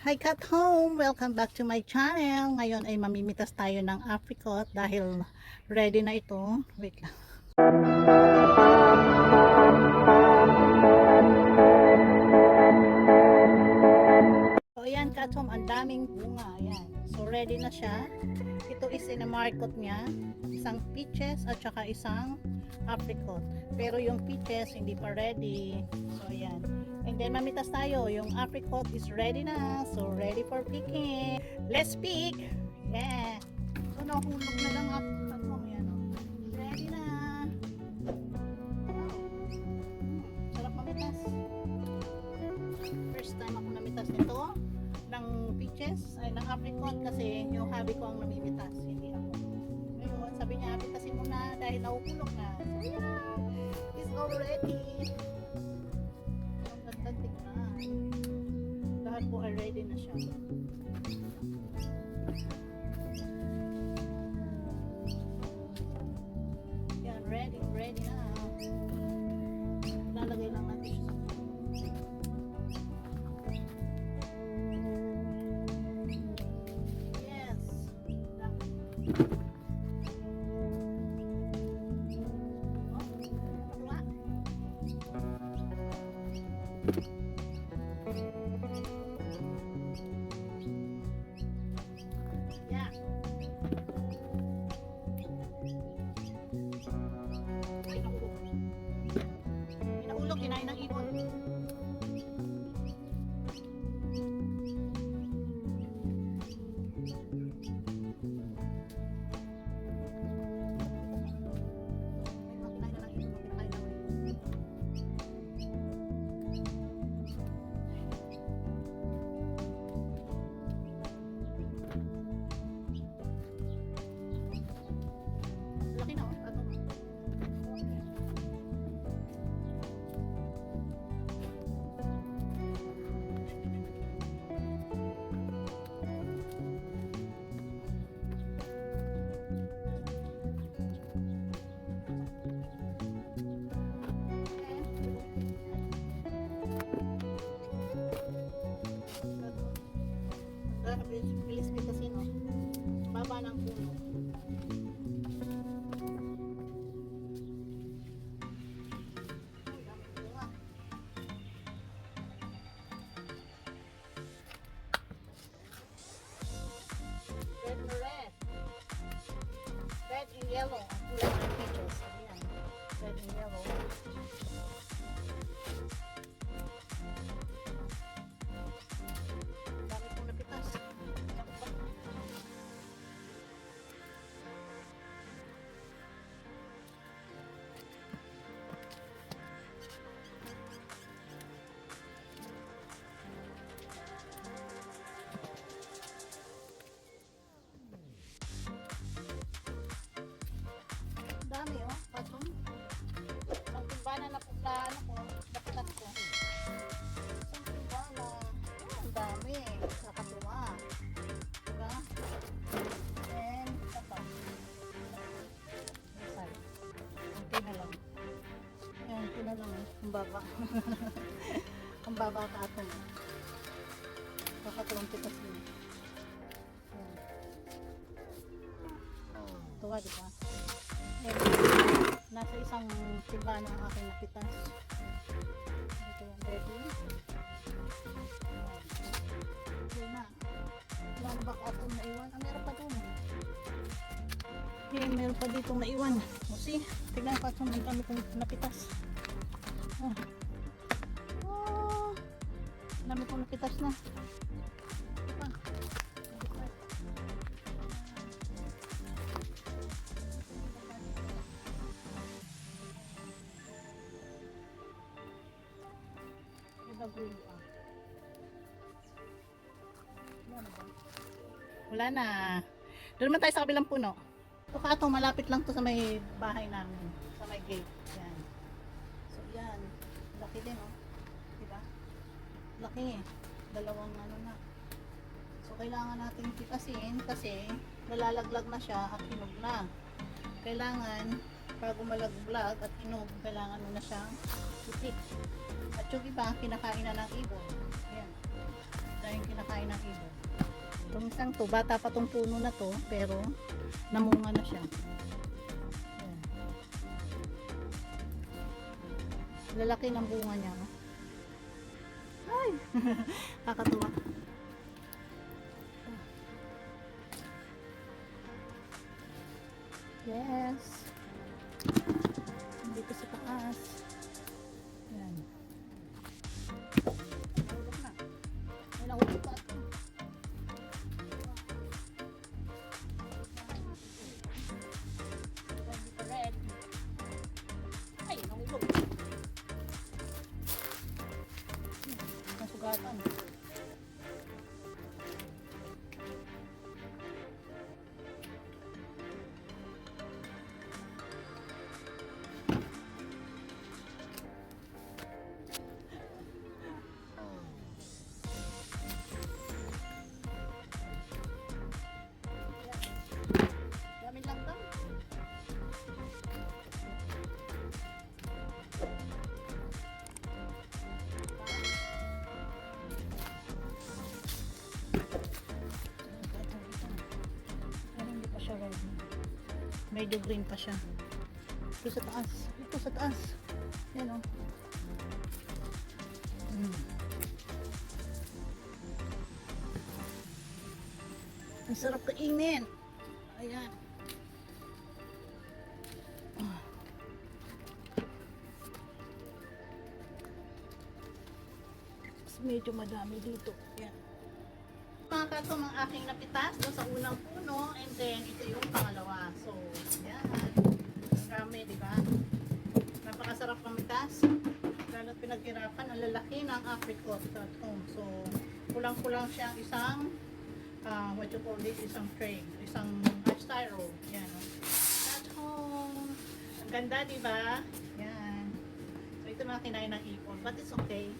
Hi Cat Home! Welcome back to my channel. Ngayon ay mamimitas tayo ng apricot dahil ready na ito. Wait lang. So ayan Cat Home, ang daming bunga. Ayan. So ready na siya. Ito is in a market niya. Isang peaches at saka isang apricot. Pero yung peaches hindi pa ready. So ayan. And then mamitas tayo. Yung apricot is ready na. So ready for picking. Let's pick! Yeah! So nahulog na lang ako. Yan, oh. Ready na! Wow! Sarap mamitas. First time ako namitas nito. Ng peaches, ay ng apricot kasi yung hubby ko ang namimitas. Hindi ako. Ngayon, sabi niya, pitasin mo na dahil nahuhulog na. So yeah! It's already! Lahat po ay ready na siya. Yan, ready na. Lalagay lang natin siya. Yes. Pinahulog, kinain ng ibon. Laki na, oh. Bilis pitasin, oh. Baba ng puno. Red na red. Red and yellow. Ang kulay ng peaches. Ayan. Red and yellow. Dami kong napitas. Dami, oh. Patong. Ang timbana na pula, ano ko, napitas ko. Ang timbana. Oh, ang dami. Nakatuwa. Diba? And, ito. Inside. Kunti na lang. Ayan, kunti na lang. Ang baba. Ang baba ka atong. Kakatulong pitas yun. Ayan. Tuwa, diba? And, nasa isang timbana ang aking napitas. Ito yung ready. Ayan na. Wala na baka atong naiwan. Ah, meron pa doon. Okay, meron pa dito naiwan. O see, tignan ko atong ang dami kong napitas. Oh. Oh. Dami kong napitas na. Ito pa. Wala na. Doon naman tayo sa kabilang puno. Ito ka ito, malapit lang to sa may bahay namin. Sa may gate. Yan. So yan. Laki din, oh. Diba? Laki. Dalawang ano na. So kailangan natin pitasin kasi nalalaglag na siya at hinog na. Kailangan bago malaglag at hinog, kailangan mo na siyang ipik. At yung iba, kinakain na ng ibon. Yan. Ay, yung kinakain ng ibon. Itong isang to, bata pa tong puno na to, pero namunga na siya. Ayan. Lalaki ng bunga niya. Ay! Kakatuwa. Yes. Dito sa taas. Yan. Nahulog na. Ay, nahulog pa. Hindi pa red. Ay, nahulog. Nasugatan. Dami lang daw. Pero hindi pa siya red. Medyo green pa siya. Ito sa taas. Ito sa taas. Yan o. Ang sarap kainin. Ayan. Medyo madami dito. Ayan. Mga katom ang aking napitas doon sa unang puno, and then ito yung pangalawa. So, ayan. Marami, di ba? Napakasarap pamitas. Lalo't pinaghirapan ang lalaki ng apricot at home. So, kulang-kulang siyang isang what you call this, isang tray, isang styro. Yan. At home. Ang ganda, di ba? Yan. So, ito na kinain ng ipon. But it's okay.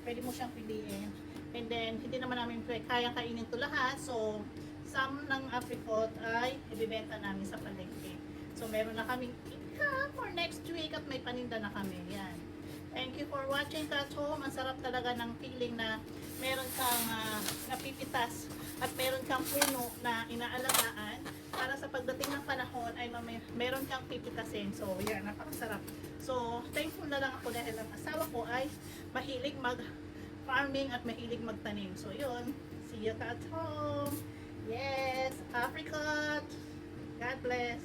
Pwede mo siyang piliin. And then, hindi naman namin kaya kainin ito lahat. So, some ng apricot ay ibibenta namin sa palengke. So, meron na kaming income for next week at may paninda na kami. Yan. Thank you for watching, Kat Home. Ang sarap talaga ng feeling na meron kang napipitas at meron kang puno na inaalagaan para sa pagdating ng panahon ay meron kang pipitasin. So, yan, napakasarap. So, thankful na lang ako dahil ang asawa ko ay mahilig mag-farming at mahilig magtanim. So, yun. See you, Kat Home. Yes, apricot. God bless.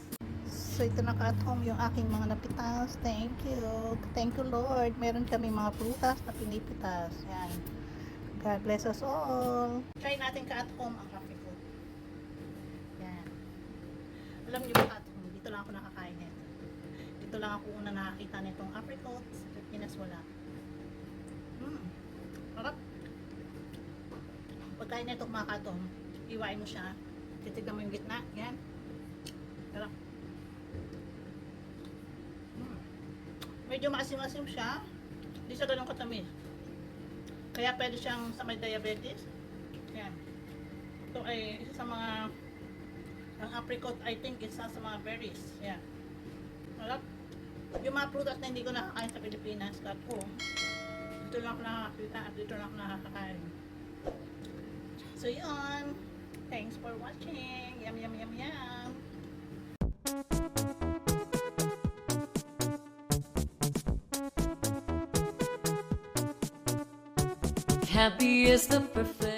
So, ito na, Kat Home, yung aking mga napitas. Thank you. Thank you, Lord. Meron kami mga prutas na pinipitas. Yan. God bless us all. Try natin, Kat Home, ang apricot. Yan. Alam niyo ba, Kat Home, dito lang ako nakakain nito. Dito lang ako una nakakita nitong apricot. Sa Pilipinas, wala. Harap. Pagkain nito, mga Kat Home, iwain mo siya. Titignan mo yung gitna. Yan. Harap. Medyo maasim-asim siya. Hindi siya ganun katamis. Kaya pwede siyang sa may diabetes. Yan. Ito ay isa sa mga ang apricot, I think isa sa mga berries. Yan. Harap. Yung mga prutas na hindi ko nakakain sa Pilipinas, kat ko. Dito lang ako nakakita at dito lang ako nakakain. So yun. Thanks for watching. Yum, yum, yum, yum. Happy is the perfect